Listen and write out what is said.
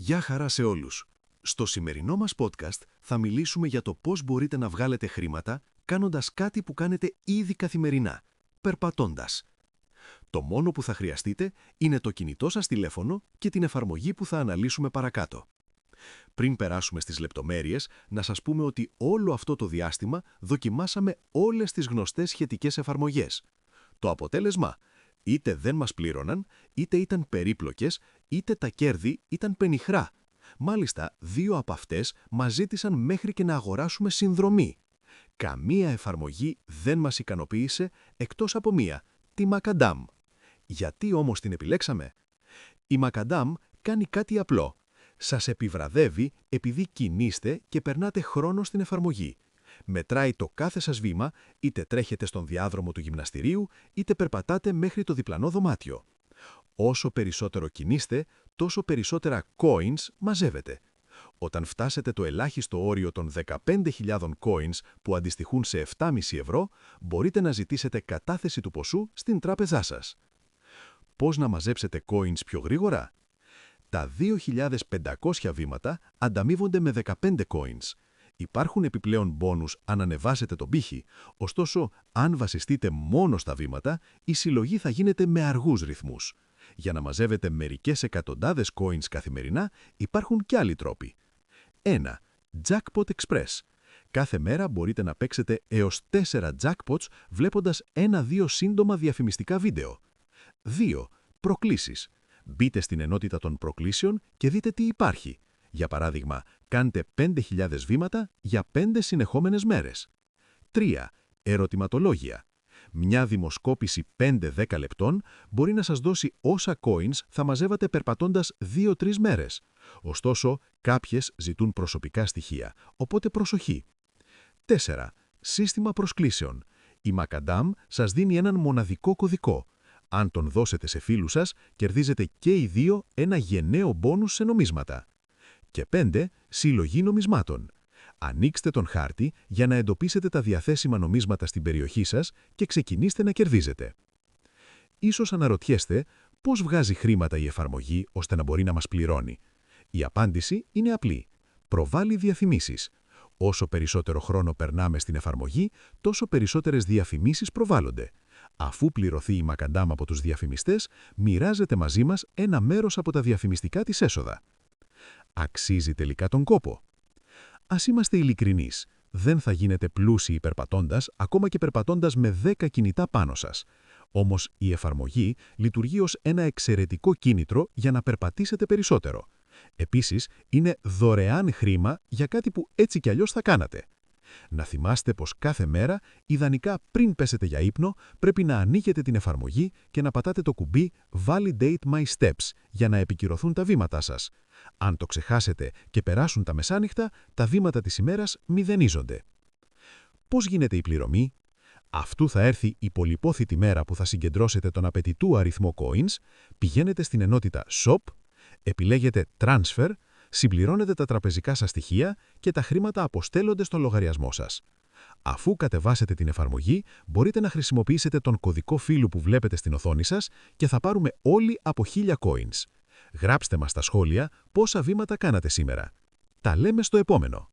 Γεια χαρά σε όλους. Στο σημερινό μας podcast θα μιλήσουμε για το πώς μπορείτε να βγάλετε χρήματα κάνοντας κάτι που κάνετε ήδη καθημερινά, περπατώντας. Το μόνο που θα χρειαστείτε είναι το κινητό σας τηλέφωνο και την εφαρμογή που θα αναλύσουμε παρακάτω. Πριν περάσουμε στις λεπτομέρειες, να σας πούμε ότι όλο αυτό το διάστημα δοκιμάσαμε όλες τις γνωστές σχετικές εφαρμογές. Το αποτέλεσμα, είτε δεν μας πλήρωναν, είτε ήταν περίπλοκες, είτε τα κέρδη ήταν πενιχρά. Μάλιστα, 2 από αυτές μας ζήτησαν μέχρι και να αγοράσουμε συνδρομή. Καμία εφαρμογή δεν μας ικανοποίησε εκτός από μία, τη Macadam. Γιατί όμως την επιλέξαμε? Η Macadam κάνει κάτι απλό. Σας επιβραδεύει επειδή κινείστε και περνάτε χρόνο στην εφαρμογή. Μετράει το κάθε σας βήμα, είτε τρέχετε στον διάδρομο του γυμναστηρίου, είτε περπατάτε μέχρι το διπλανό δωμάτιο. Όσο περισσότερο κινείστε, τόσο περισσότερα coins μαζεύετε. Όταν φτάσετε το ελάχιστο όριο των 15.000 coins που αντιστοιχούν σε 7,5 ευρώ, μπορείτε να ζητήσετε κατάθεση του ποσού στην τράπεζά σας. Πώς να μαζέψετε coins πιο γρήγορα? Τα 2.500 βήματα ανταμείβονται με 15 coins. Υπάρχουν επιπλέον μπόνους αν ανεβάσετε τον πύχη, ωστόσο, αν βασιστείτε μόνο στα βήματα, η συλλογή θα γίνεται με αργούς ρυθμούς. Για να μαζεύετε μερικές εκατοντάδες coins καθημερινά, υπάρχουν και άλλοι τρόποι. 1. Jackpot Express. Κάθε μέρα μπορείτε να παίξετε έως 4 jackpots βλέποντας 1-2 σύντομα διαφημιστικά βίντεο. 2. Προκλήσεις. Μπείτε στην ενότητα των προκλήσεων και δείτε τι υπάρχει. Για παράδειγμα, κάντε 5.000 βήματα για 5 συνεχόμενες μέρες. 3. Ερωτηματολόγια. Μια δημοσκόπηση 5-10 λεπτών μπορεί να σας δώσει όσα coins θα μαζεύατε περπατώντας 2-3 μέρες. Ωστόσο, κάποιες ζητούν προσωπικά στοιχεία, οπότε προσοχή. 4. Σύστημα προσκλήσεων. Η Macadam σας δίνει έναν μοναδικό κωδικό. Αν τον δώσετε σε φίλους σας, κερδίζετε και οι δύο ένα γενναίο μπόνους σε νομίσματα. Και 5. Συλλογή νομισμάτων. Ανοίξτε τον χάρτη για να εντοπίσετε τα διαθέσιμα νομίσματα στην περιοχή σας και ξεκινήστε να κερδίζετε. Ίσως αναρωτιέστε πώς βγάζει χρήματα η εφαρμογή ώστε να μπορεί να μας πληρώνει. Η απάντηση είναι απλή. Προβάλλει διαφημίσεις. Όσο περισσότερο χρόνο περνάμε στην εφαρμογή, τόσο περισσότερες διαφημίσεις προβάλλονται. Αφού πληρωθεί η Macadam από τους διαφημιστές, μοιράζεται μαζί μας ένα μέρος από τα διαφημιστικά της έσοδα. Αξίζει τελικά τον κόπο? Ας είμαστε ειλικρινείς. Δεν θα γίνετε πλούσιοι περπατώντας, ακόμα και περπατώντας με 10 κινητά πάνω σας. Όμως η εφαρμογή λειτουργεί ως ένα εξαιρετικό κίνητρο για να περπατήσετε περισσότερο. Επίσης, είναι δωρεάν χρήμα για κάτι που έτσι κι αλλιώς θα κάνατε. Να θυμάστε πως κάθε μέρα, ιδανικά πριν πέσετε για ύπνο, πρέπει να ανοίγετε την εφαρμογή και να πατάτε το κουμπί Validate My Steps για να επικυρωθούν τα βήματά σας. Αν το ξεχάσετε και περάσουν τα μεσάνυχτα, τα βήματα της ημέρας μηδενίζονται. Πώς γίνεται η πληρωμή? Αυτού θα έρθει η πολυπόθητη μέρα που θα συγκεντρώσετε τον απαιτητό αριθμό coins, πηγαίνετε στην ενότητα Shop, επιλέγετε Transfer, συμπληρώνετε τα τραπεζικά σας στοιχεία και τα χρήματα αποστέλλονται στο λογαριασμό σας. Αφού κατεβάσετε την εφαρμογή, μπορείτε να χρησιμοποιήσετε τον κωδικό φύλου που βλέπετε στην οθόνη σας και θα πάρουμε όλοι από 1.000 coins. Γράψτε μας στα σχόλια πόσα βήματα κάνατε σήμερα. Τα λέμε στο επόμενο.